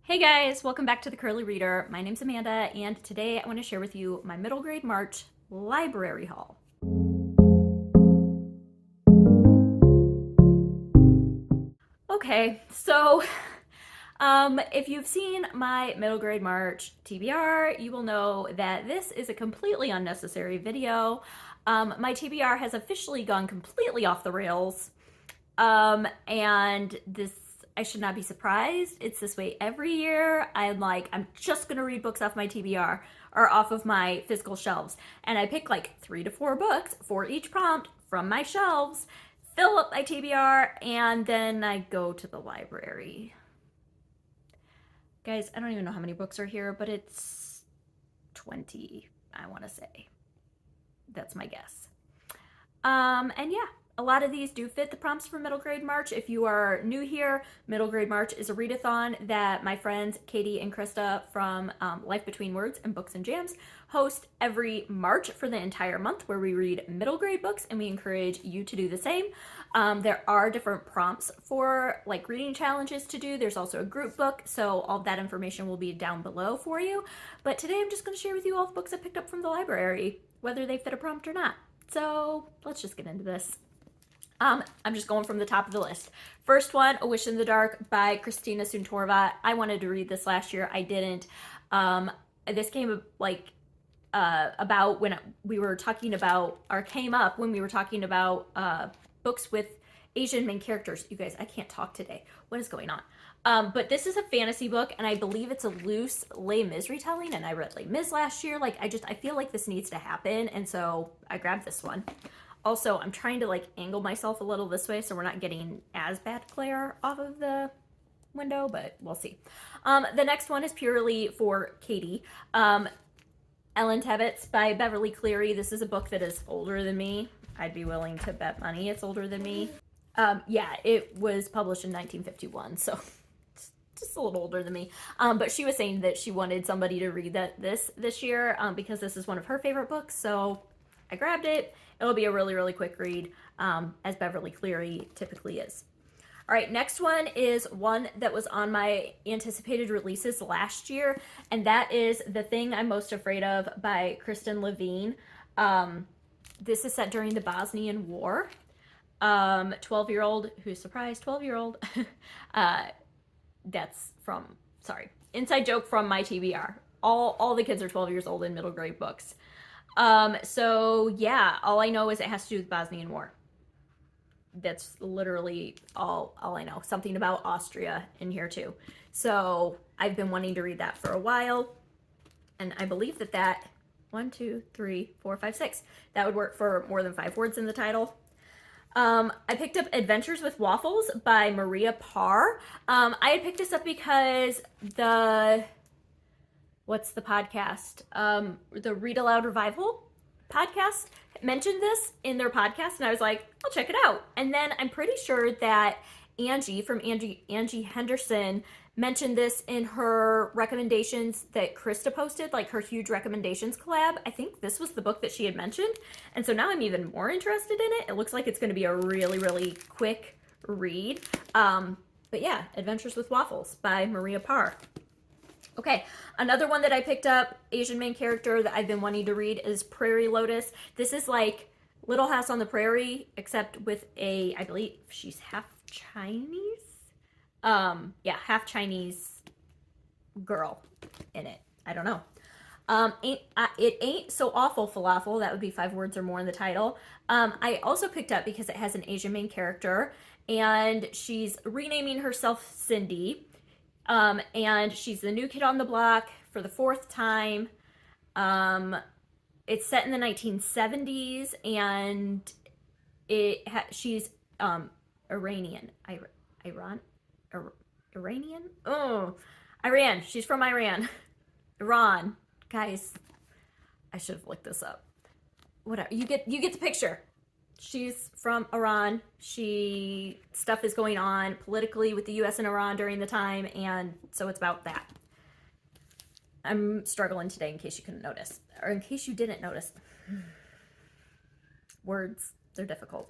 Hey guys, welcome back to the Curly Reader. My name's Amanda, and today I want to share with you my middle grade March library haul. Okay, so if you've seen my middle grade March TBR, you will know that this is a completely unnecessary video. My TBR has officially gone completely off the rails, and this I should not be surprised. It's this way every year. I'm just gonna read books off my TBR or off of my physical shelves. And I pick like 3 to 4 books for each prompt from my shelves, fill up my TBR, and then I go to the library. Guys, I don't even know how many books are here, but it's 20, I want to say. That's my guess. And yeah, a lot of these do fit the prompts for Middle Grade March. If you are new here, Middle Grade March is a readathon that my friends Katie and Krista from Life Between Words and Books and Jams host every March for the entire month, where we read middle grade books, and we encourage you to do the same. There are different prompts for like reading challenges to do. There's also a group book, so all of that information will be down below for you. But today I'm just going to share with you all the books I picked up from the library, whether they fit a prompt or not. So let's just get into this. I'm just going from the top of the list. First one, A Wish in the Dark by Christina Suntorva. I wanted to read this last year. I didn't. This came about when we were talking about, or came up when we were talking about books with Asian main characters. You guys, I can't talk today. What is going on? But this is a fantasy book, and I believe it's a loose Les Mis retelling, and I read Les Mis last year. I feel like this needs to happen, and so I grabbed this one. Also, I'm trying to angle myself a little this way so we're not getting as bad glare off of the window, but we'll see. The next one is purely for Katie. Ellen Tebbets by Beverly Cleary. This is a book that is older than me. I'd be willing to bet money it's older than me. Yeah, it was published in 1951, so just a little older than me. But she was saying that she wanted somebody to read this year because this is one of her favorite books, so I grabbed it. It'll be a really, really quick read, as Beverly Cleary typically is. All right, next one is one that was on my anticipated releases last year, and that is The Thing I'm Most Afraid Of by Kristen Levine. This is set during the Bosnian War. 12-year-old, who's surprised, 12-year-old. That's from, sorry, inside joke from my TBR. All the kids are 12 years old in middle grade books. So yeah, all I know is it has to do with the Bosnian War. That's literally all I know. Something about Austria in here too. So I've been wanting to read that for a while, and I believe that 1, 2, 3, 4, 5, 6, that would work for more than 5 words in the title. I picked up Adventures with Waffles by Maria Parr. I had picked this up because what's the podcast? The Read Aloud Revival podcast mentioned this in their podcast, and I was like, I'll check it out. And then I'm pretty sure that Angie from Angie Henderson mentioned this in her recommendations that Krista posted, like her huge recommendations collab. I think this was the book that she had mentioned. And so now I'm even more interested in it. It looks like it's going to be a really, really quick read. But yeah, Adventures with Waffles by Maria Parr. Okay, another one that I picked up, Asian main character that I've been wanting to read, is Prairie Lotus. This is like Little House on the Prairie, except with I believe she's half Chinese? Yeah, half Chinese girl in it. I don't know. It Ain't So Awful Falafel. That would be 5 words or more in the title. I also picked up because it has an Asian main character, and she's renaming herself Cindy. And she's the new kid on the block for the 4th time. It's set in the 1970s, and she's Iranian. Iranian? Oh, Iran. She's from Iran. Iran. Guys, I should have looked this up. Whatever. You get the picture. She's from Iran. Stuff is going on politically with the US and Iran during the time, and so it's about that. I'm struggling today in case you couldn't notice, or in case you didn't notice. Words, they're difficult.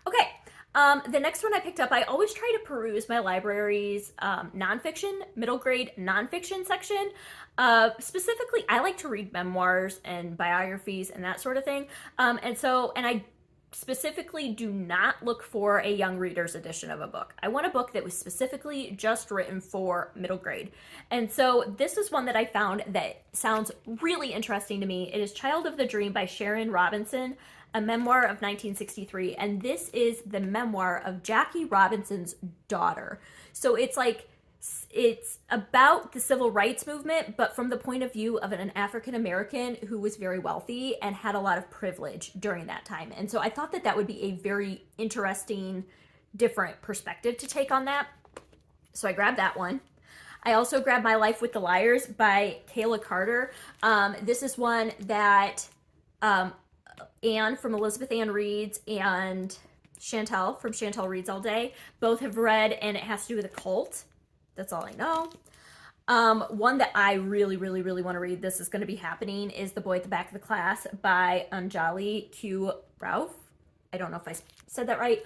Okay, The next one I picked up, I always try to peruse my library's nonfiction, middle grade nonfiction section. Specifically, I like to read memoirs and biographies and that sort of thing. And I specifically do not look for a young reader's edition of a book. I want a book that was specifically just written for middle grade. And so this is one that I found that sounds really interesting to me. It is Child of the Dream by Sharon Robinson, a memoir of 1963. And this is the memoir of Jackie Robinson's daughter. So it's about the civil rights movement, but from the point of view of an African American who was very wealthy and had a lot of privilege during that time. And so I thought that would be a very interesting, different perspective to take on that. So I grabbed that one. I also grabbed My Life with the Liars by Kayla Carter. This is one that Anne from Elizabeth Ann Reads and Chantel from Chantel Reads All Day both have read, and it has to do with a cult. That's all I know. One that I really, really, really want to read, this is going to be happening, is The Boy at the Back of the Class by Anjali Q. Ralph. I don't know if I said that right.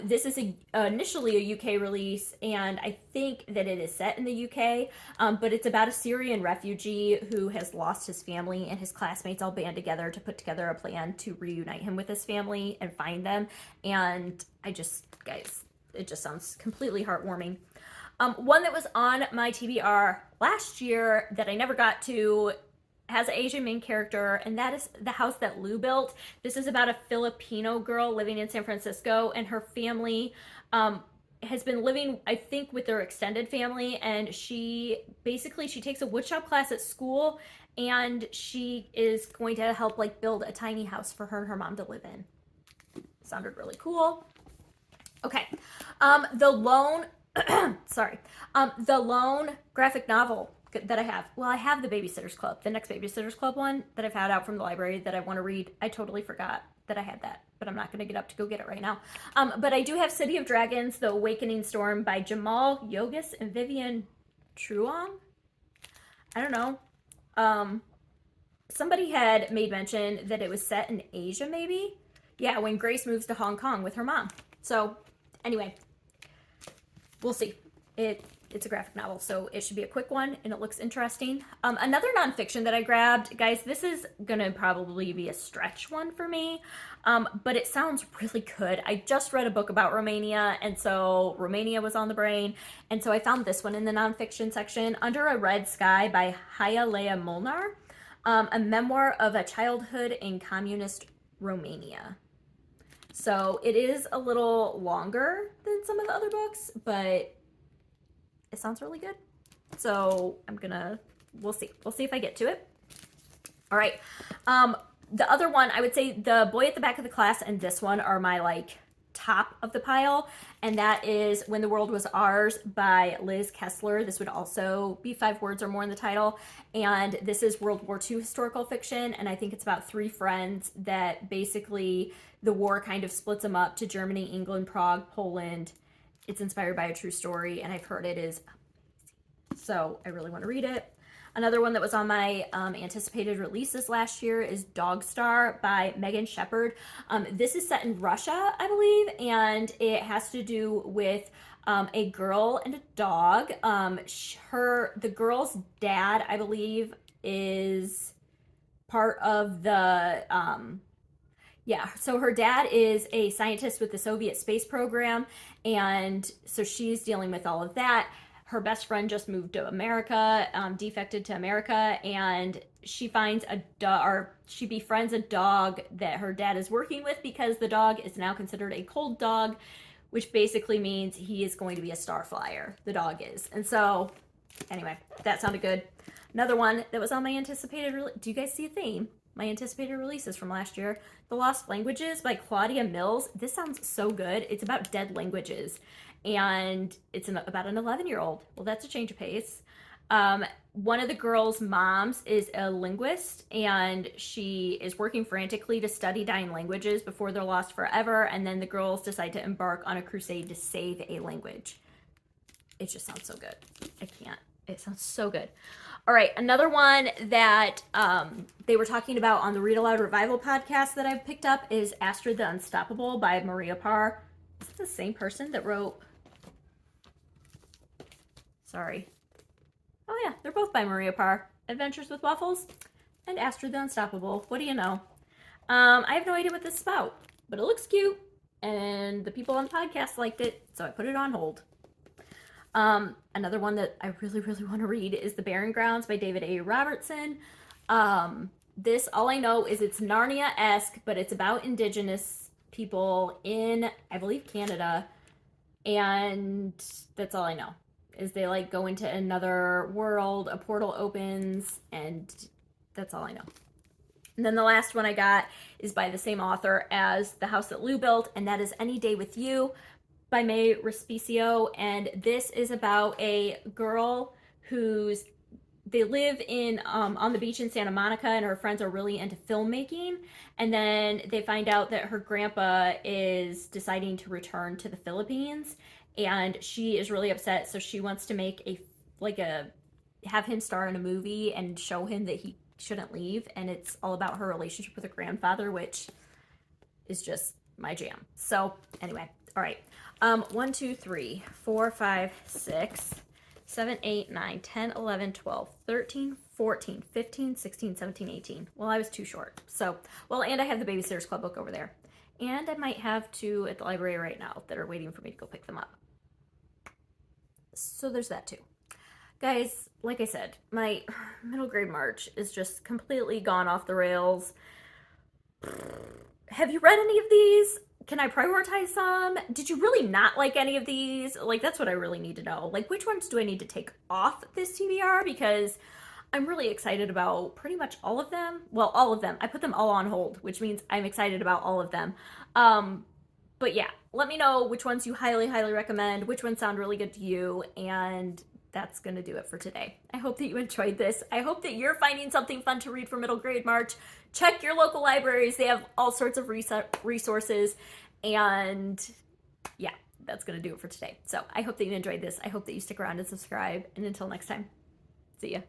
This is initially a UK release, and I think that it is set in the UK, but it's about a Syrian refugee who has lost his family, and his classmates all band together to put together a plan to reunite him with his family and find them. And guys, it just sounds completely heartwarming. One that was on my TBR last year that I never got to has an Asian main character, and that is The House That Lou Built. This is about a Filipino girl living in San Francisco, and her family has been living, I think, with their extended family, and she takes a woodshop class at school, and she is going to help build a tiny house for her and her mom to live in. Sounded really cool. Okay. The lone graphic novel that I have. Well, I have the Babysitter's Club, the next Babysitter's Club one that I've had out from the library that I want to read. I totally forgot that I had that, but I'm not going to get up to go get it right now. But I do have City of Dragons, The Awakening Storm by Jamal Yogis and Vivian Truong. I don't know. Somebody had made mention that it was set in Asia, maybe? Yeah, when Grace moves to Hong Kong with her mom. So, anyway, we'll see. It's a graphic novel, so it should be a quick one, and it looks interesting. Another nonfiction that I grabbed, guys, this is gonna probably be a stretch one for me, but it sounds really good. I just read a book about Romania, and so Romania was on the brain, and so I found this one in the nonfiction section, Under a Red Sky by Hayalea Molnar, a memoir of a childhood in communist Romania. So it is a little longer than some of the other books, but it sounds really good. So we'll see. We'll see if I get to it. All right. The other one, I would say The Boy at the Back of the Class and this one are my top of the pile. And that is When the World Was Ours by Liz Kessler. This would also be 5 words or more in the title. And this is World War II historical fiction. And I think it's about 3 friends that basically the war kind of splits them up to Germany, England, Prague, Poland. It's inspired by a true story, and I've heard it is amazing. So I really want to read it. Another one that was on my anticipated releases last year is Dog Star by Megan Shepard. This is set in Russia, I believe, and it has to do with a girl and a dog. The girl's dad, I believe, is part of the... so her dad is a scientist with the Soviet space program, and so she's dealing with all of that. Her best friend just moved to America, defected to America, and she befriends a dog that her dad is working with because the dog is now considered a cold dog, which basically means he is going to be a star flyer. The dog is. And so, anyway, that sounded good. Another one that was on my anticipated... Do you guys see a theme? My anticipated releases from last year. The Lost Languages by Claudia Mills. This sounds so good. It's about dead languages. And it's about an 11-year-old. Well, that's a change of pace. One of the girls' moms is a linguist, and she is working frantically to study dying languages before they're lost forever. And then the girls decide to embark on a crusade to save a language. It just sounds so good. I can't. It sounds so good. All right, another one that they were talking about on the Read Aloud Revival podcast that I've picked up is Astrid the Unstoppable by Maria Parr. Is it the same person that wrote? Sorry. Oh yeah, they're both by Maria Parr. Adventures with Waffles and Astrid the Unstoppable. What do you know? I have no idea what this is about, but it looks cute, and the people on the podcast liked it, so I put it on hold. Another one that I really, really want to read is The Barren Grounds by David A. Robertson. This, all I know is it's Narnia-esque, but it's about Indigenous people in, I believe, Canada, and that's all I know. Is they like go into another world, a portal opens, and that's all I know. And then the last one I got is by the same author as The House That Lou Built, and that is Any Day With You by May Respicio. And this is about a girl they live in on the beach in Santa Monica, and her friends are really into filmmaking. And then they find out that her grandpa is deciding to return to the Philippines, and she is really upset. So she wants to make have him star in a movie and show him that he shouldn't leave. And it's all about her relationship with her grandfather, which is just my jam. So anyway, all right. 1, 2, 3, 4, 5, 6, 7, 8, 9, 10, 11, 12, 13, 14, 15, 16, 17, 18. Well, I was too short. So, well, and I have the Babysitter's Club book over there. And I might have 2 at the library right now that are waiting for me to go pick them up. So there's that too. Guys, like I said, my middle grade March is just completely gone off the rails. Have you read any of these? Can I prioritize some? Did you really not like any of these? Like, that's what I really need to know. Like, which ones do I need to take off this TBR? Because I'm really excited about pretty much all of them. Well, all of them. I put them all on hold, which means I'm excited about all of them. But yeah, let me know which ones you highly, highly recommend, which ones sound really good to you, and that's going to do it for today. I hope that you enjoyed this. I hope that you're finding something fun to read for middle grade March. Check your local libraries. They have all sorts of resources. And yeah, that's going to do it for today. So I hope that you enjoyed this. I hope that you stick around and subscribe. And until next time, see ya.